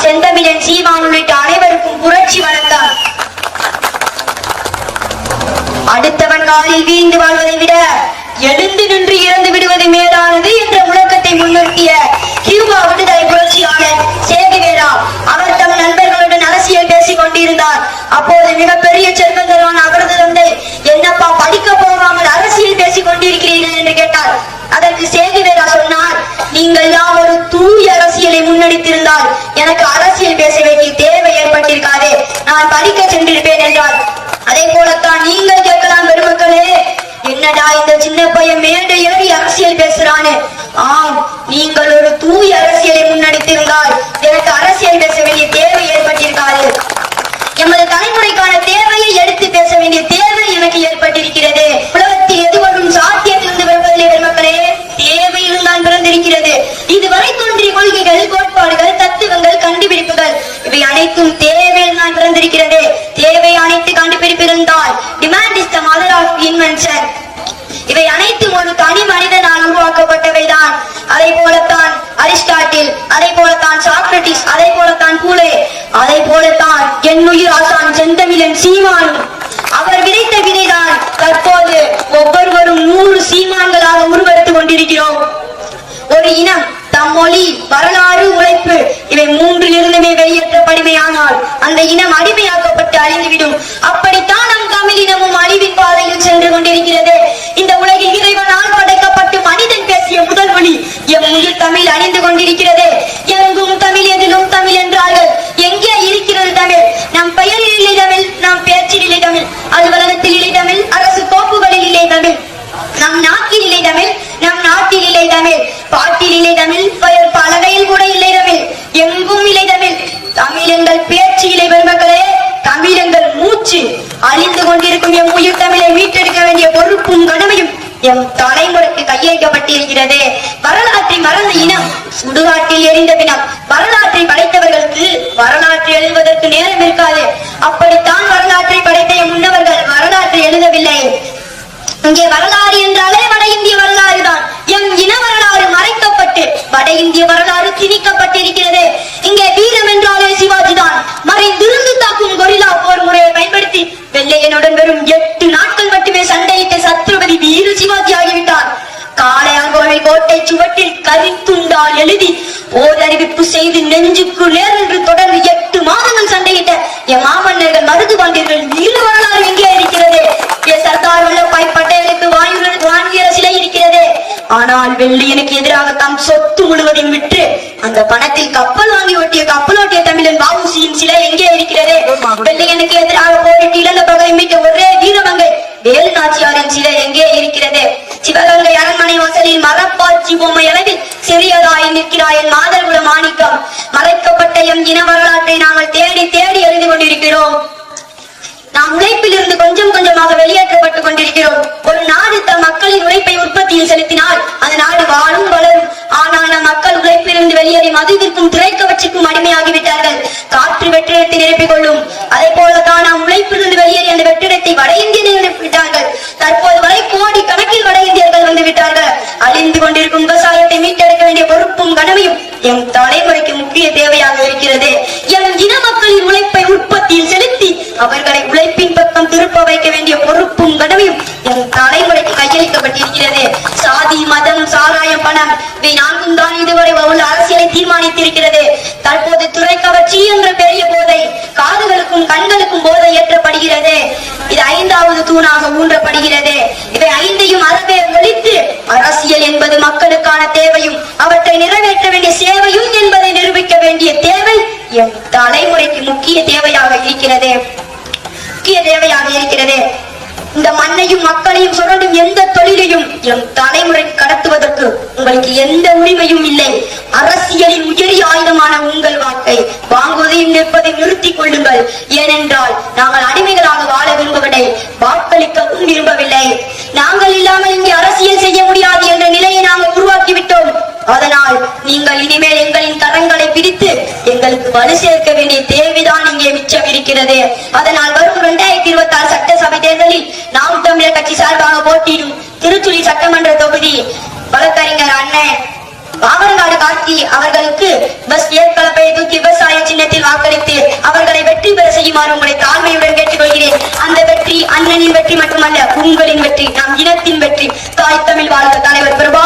செந்தமிழன் சீமான் உள்ளிட்ட அனைவருக்கும் புரட்சி வணக்கம். அடுத்தவன் காலில் வீழ்ந்து வாழ்வதை விட எழுந்து நின்று இறந்து விடுவது மேலானது என்ற முழக்கத்தை முன்னிறுத்திய கியூபா விடுதலை புரட்சியாளர் சேகுவேரா அவர் தம் நண்பர்களுடன் அரசியல் பேசிக் கொண்டிருந்தார். அப்போது மிகப்பெரிய செல்வந்தரான அவரது தந்தை, என்னப்பா படிக்க போகாமல் அரசியல் பேசிக் கொண்டிருக்கிறீர்கள் என்று கேட்டார். அதற்கு சேகுவேரா சொன்னார், நீங்கள் எல்லாம் ஒரு தூய அரசியலை முன்னெடுத்திருந்தால் எனக்கு அரசியல் பேச வேண்டிய தேவை ஏற்பட்டிருக்காது, நான் படிக்க சென்றிருப்பேன் என்றார். அதே போலத்தான் நீங்கள் கேட்கலாம், பெருமக்களே, என்னடா இந்த சின்ன பையன் மேடை ஏறி அரசியல் பேசுறானு. ஆம், நீங்கள் ஒரு தூய அரசியலை முன்னெடுத்திருந்தால் எனக்கு அரசியல் பேச வேண்டிய தேவை ஏற்பட்டிருக்காது. எமது தலைமுறைக்கான தேவையை எடுத்து பேச வேண்டிய தேவை எனக்கு ஏற்பட்டிருக்கிறது. உலகத்தில் எதுவரும் சாத்தியத்திலிருந்து பிறப்பதில்லை பெருமக்களே, தேவையிலும் தான் பிறந்திருக்கிறது. இதுவரை தோன்றிய கொள்கைகள், கோட்பாடுகள், தத்துவங்கள், கண்டுபிடிப்புகள் இவை அனைத்தும் தேவையில் தான் பிறந்திருக்கிறது. தேவை அனைத்து கண்டுபிடிப்பு இருந்தால் demand is the mother of invention. இவை அனைத்தும் ஒரு தனி மனிதனால் உருவாக்கப்பட்டவைதான். அதை போலத்தான் அரிஸ்டாட்டில், அதை போலத்தான் சாக்ரட்டிஸ், அதை போலத்தான் பூலே, அதை போலத்தான் என்னுயிர் ஆசான் செந்தமிழன் சீமான். அவர் விதைத்த விதைதான் தற்போது ஒவ்வொருவரும் 100 சீமான்களாக உருவெடுத்துக் கொண்டிருக்கிறோம். ஒரு இனம் தம் மொழி, வரலாறு, உழைப்பு இவை மூன்றிலிருந்துமே வெளியேற்றப்படுமையானால் அந்த இனம் அடிமையாக்கப்பட்டு அழிந்துவிடும். அப்படித்தான் நம் தமிழ் இனமும் அழிவின் பாதையில் சென்று கொண்டிருக்கிறது. இந்த உலகில் இறைவனால் படைக்கப்பட்டு மனிதன் பேசிய முதல் மொழி எம் உயிர் தமிழ் அழிந்து கொண்டிருக்கிறது. எங்கும் தமிழ், எதிலும் தமிழ் என்றார்கள். எங்கே இருக்கிறது தமிழ்? நம் பெயரில் இல்லை தமிழ், நம் பேச்சில் இல்லை தமிழ், அலுவலகத்தில் இல்லை தமிழ், அரசு கோப்புகளில் இல்லை தமிழ், நம் நாட்டில் இல்லை தமிழ், நம் நாட்டில் இல்லை தமிழ், பாட்டில் இல்லை தமிழ், பெயர் பலகையில் கூட இல்லை தமிழ், எங்கும் இல்லை தமிழ். தமிழ் எங்கள் பேச்சு இல்லை பெருமக்களே, தமிழ் எங்கள் மூச்சு. அழிந்து கொண்டிருக்கும் எம் உயிர் தமிழை மீட்டெடுக்க வேண்டிய பொறுப்பும் கடமையும் எம் தலைமுறைக்கு கையளிக்கப்பட்டிருக்கிறது. வரலாற்றை மறந்த இனம் சுடுகாட்டில் எரிந்த பினம். வரலாற்றை படைத்தவர்களுக்கு வரலாற்றை எழுதுவதற்கு நேரம் இருக்காது. அப்படித்தான் வரலாற்றை படைத்த எம் முன்னவர்கள் வரலாற்றை எழுதவில்லை. இங்கே வரலாறு என்றாலே வட இந்திய வரலாறு தான். எம் இன வரலாறு மறைக்கப்பட்டு வட இந்திய வரலாறு திணிக்கப்பட்டிருக்கிறது. இங்கே வீரம் என்றாலே சிவாஜி தான். மறைந்திருந்து தாக்கும் கொரில்லா போர் முறையை பயன்படுத்தி வெள்ளையனுடன் வெறும் 8 நாட்கள் மட்டுமே சண்டையிட்ட சத்ரபதி வீர சிவாஜி ஆகிவிட்டார். காளையார்கோவில் கோட்டை சுவட்டில் கரித்துண்டால் எழுதி ஓர் அறிவிப்பு செய்து நெஞ்சுக்கு நேர் என்று தொடர்ந்து 8 மாதங்கள் சண்டையிட்ட என் மாமன்னர்கள், மருது பாண்டியர்கள் வீர வரலாறு எங்கே இருக்கிறது? சர்தார் வல்லபாய் பட்டேலுக்கு வாங்கிய சிலை இருக்கிறது. ஆனால் வெள்ளையனுக்கு எதிராக தம் சொத்து முழுவதையும் விட்டு அந்த பணத்தில் கப்பல் வாங்கி ஓட்டிய கப்பலோட்டிய தமிழன் வ.உ.சி.யின் சிலை எங்கே இருக்கிறது? வெள்ளையனுக்கு எதிராக போரிட்டு இழந்த பகை மீட்ட ஒரே வீரமங்கை வேலு நாச்சியாரின் சிலை எங்கே இருக்கிறது? சிவகங்கை அரண்மனை வாசலில் மரப்பாச்சி பொம்மை அளவில் சிறியதாய் நிற்கிறாய் மாதர்குல மாணிக்கம். மறைக்கப்பட்ட எம் இன வரலாற்றை நாங்கள் தேடி தேடி எழுதி கொண்டிருக்கிறோம். நாம் உழைப்பில் இருந்து கொஞ்சம் கொஞ்சமாக வெளியேற்றப்பட்டுக் கொண்டிருக்கிறோம். ஒரு நாடு தம் மக்களின் உழைப்பை உற்பத்தியில் செலுத்தினால் அந்த நாடு வாழும் வளரும். ஆனால் நம் மக்கள் உழைப்பிலிருந்து வெளியேறி மதுவிற்கும் திரைக்கவற்றிற்கும் அடிமையாகிவிட்டார்கள். காற்று வெற்றிடத்தை நிரப்பிக் கொள்ளும். அதே போலதான் நாம் உழைப்பிலிருந்து வெளியேறி அந்த வெற்றிடத்தை வட இந்தியர்கள் நிரப்பிவிட்டார்கள். தற்போது வரை கோடி கணக்கில் வட இந்தியர்கள் வந்து விட்டார்கள். அழிந்து கொண்டிருக்கும் விவசாயத்தை மீட்டெடுக்க வேண்டிய பொறுப்பும் கடமையும் எம் தலைமுறைக்கு முக்கிய தேவையாக இருக்கிறது. எம் இன மக்களின் உழைப்பை உற்பத்தியில் செலுத்தி அவர்களை உழைப்பின் பக்கம் திருப்ப வைக்க வேண்டிய பொறுப்பும் கடமையும் எம் தலைமுறைக்கு கையளிக்கப்பட்டிருக்கிறது. சாதி, மதம், சாராயம், பணம் இவை 4ம் தான் இதுவரை உள்ள அரசியலை தீர்மானித்திருக்கிறது. தற்போது துறைக்கவர்ச்சி என்ற பெரிய போதை காதுகளுக்கும் கண்களுக்கும் போதை ஏற்றப்படுகிறது. இது 5வது தூணாக ஊன்றப்படுகிறது. இவை 5ஐயும் அறவே ஒழித்து அரசியல் என்பது மக்களுக்கான தேவையும் அவற்றை நிறைவேற்ற வேண்டிய சேவையும் என்பதை நிரூபிக்க வேண்டிய தேவை எம் தலைமுறைக்கு முக்கிய தேவையாக இருக்கிறது. இந்த மண்ணையும் மக்களையும் சுரண்டும் எந்த தொழிலையும் எம் தலைமுறை கடத்துவதற்கு உங்களுக்கு எந்த உரிமையும் இல்லை. அரசியலின் உயரிய ஆயுதமான உங்கள் வாக்கை வாங்குவதையும் நிற்பதை நிறுத்திக் கொள்ளுங்கள். ஏனென்றால் நாங்கள் அடிமைகளாக வாழ விரும்பவில்லை, வாக்களிக்கவும் விரும்பவில்லை. நாங்கள் இல்லாமல் இங்கே அரசியல் செய்ய முடியாது என்ற நிலையை நாங்கள் உருவாக்கிவிட்டோம். அதனால் நீங்கள் இனிமேல் எங்களின் கரங்களை பிடித்து எங்களுக்கு வலு சேர்க்க வேண்டிய தேவைதான் இங்கே மிச்சம் இருக்கிறது. அதனால் வரும் 2026 சட்டசபை தேர்தலில் நாம் தமிழர் கட்சி சார்பாக போட்டியிடும் திருச்சுழி சட்டமன்ற தொகுதி வழக்கறிஞர் அண்ணன் பாவரங்காடு காட்டி அவர்களுக்கு பஸ் ஏற்கலப்பை தூக்கி விவசாய சின்னத்தில் வாக்களித்து அவர்களை வெற்றி பெற செய்யுமாறு உங்களை தாழ்மையுடன் கேட்டுக்கொள்கிறேன். அந்த வெற்றி அண்ணனின் வெற்றி மட்டுமல்ல, உங்களின் வெற்றி, நம் இனத்தின் வெற்றி. தாய் தமிழ் வாழ்க. தலைவர் பிரபா